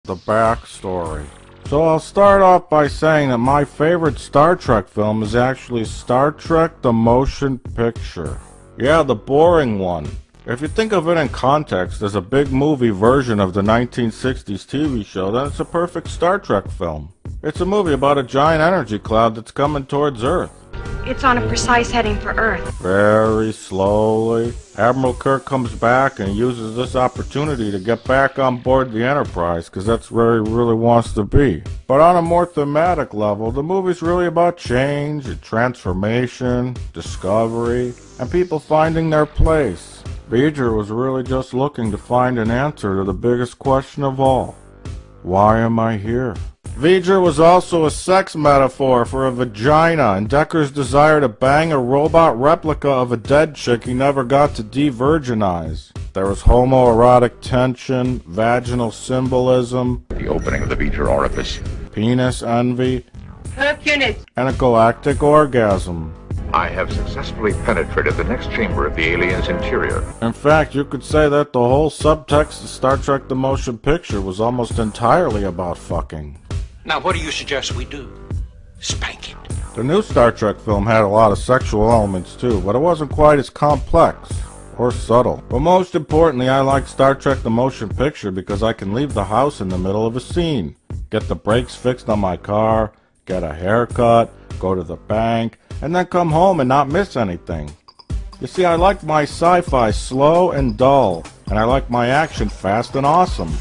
the backstory. So I'll start off by saying that my favorite Star Trek film is actually Star Trek the Motion Picture. Yeah, the boring one. If you think of it in context as a big movie version of the 1960s TV show, then it's a perfect Star Trek film. It's a movie about a giant energy cloud that's coming towards Earth. It's on a precise heading for Earth. Very slowly, Admiral Kirk comes back and uses this opportunity to get back on board the Enterprise, because that's where he really wants to be. But on a more thematic level, the movie's really about change, transformation, discovery, and people finding their place. V'ger was really just looking to find an answer to the biggest question of all. Why am I here? V'ger was also a sex metaphor for a vagina and Decker's desire to bang a robot replica of a dead chick he never got to de-virginize. There was homoerotic tension, vaginal symbolism, the opening of the V'ger orifice, penis envy, Hercules, and a galactic orgasm. I have successfully penetrated the next chamber of the alien's interior. In fact, you could say that the whole subtext of Star Trek the Motion Picture was almost entirely about fucking. Now, what do you suggest we do? Spank it. The new Star Trek film had a lot of sexual elements too, but it wasn't quite as complex or subtle. But most importantly, I like Star Trek the Motion Picture because I can leave the house in the middle of a scene, get the brakes fixed on my car, get a haircut, go to the bank, and then come home and not miss anything. You see, I like my sci-fi slow and dull, and I like my action fast and awesome.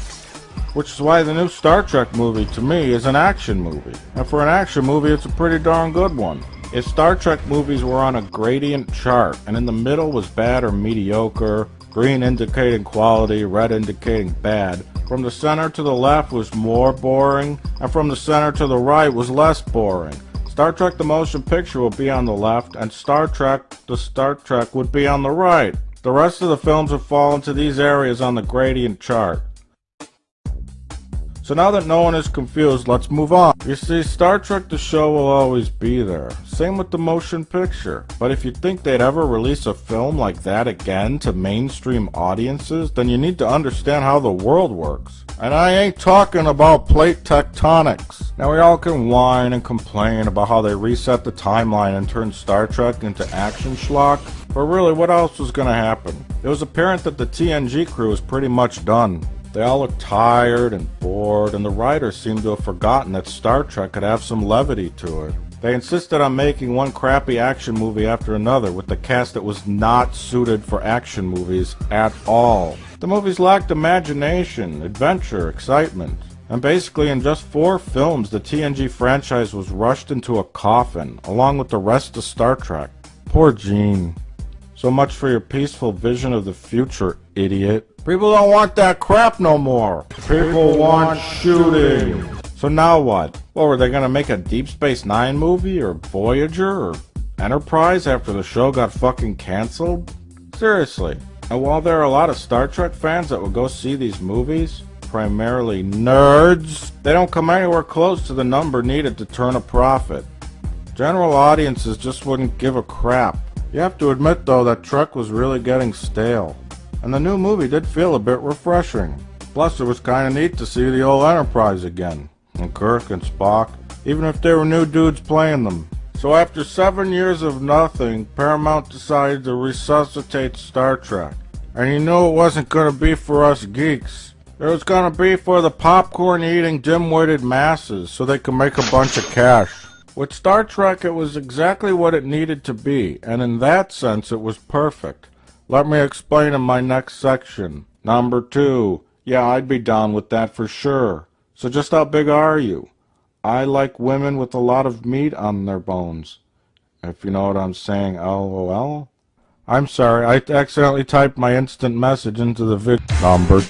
Which is why the new Star Trek movie, to me, is an action movie. And for an action movie, it's a pretty darn good one. If Star Trek movies were on a gradient chart, and in the middle was bad or mediocre, green indicating quality, red indicating bad, from the center to the left was more boring, and from the center to the right was less boring. Star Trek the Motion Picture would be on the left, and Star Trek would be on the right. The rest of the films would fall into these areas on the gradient chart. So now that no one is confused, let's move on. You see, Star Trek the show will always be there. Same with the motion picture. But if you think they'd ever release a film like that again to mainstream audiences, then you need to understand how the world works. And I ain't talking about plate tectonics. Now we all can whine and complain about how they reset the timeline and turned Star Trek into action schlock. But really, what else was gonna happen? It was apparent that the TNG crew was pretty much done. They all looked tired and bored, and the writers seemed to have forgotten that Star Trek could have some levity to it. They insisted on making one crappy action movie after another with the cast that was not suited for action movies at all. The movies lacked imagination, adventure, excitement. And basically in just 4 films, the TNG franchise was rushed into a coffin, along with the rest of Star Trek. Poor Gene. So much for your peaceful vision of the future, idiot. People don't want that crap no more. People want shooting. So now what? Well, were they gonna make a Deep Space Nine movie, or Voyager, or Enterprise after the show got fucking cancelled? Seriously. And while there are a lot of Star Trek fans that will go see these movies, primarily nerds, they don't come anywhere close to the number needed to turn a profit. General audiences just wouldn't give a crap. You have to admit though that Trek was really getting stale. And the new movie did feel a bit refreshing. Plus it was kinda neat to see the old Enterprise again. And Kirk and Spock, even if they were new dudes playing them. So after 7 years of nothing, Paramount decided to resuscitate Star Trek. And you knew it wasn't gonna be for us geeks. It was gonna be for the popcorn-eating, dim-witted masses so they could make a bunch of cash. With Star Trek, it was exactly what it needed to be, and in that sense it was perfect. Let me explain in my next section. Number 2. Yeah, I'd be down with that for sure. So just how big are you? I like women with a lot of meat on their bones. If you know what I'm saying, LOL. I'm sorry, I accidentally typed my instant message into the video. Number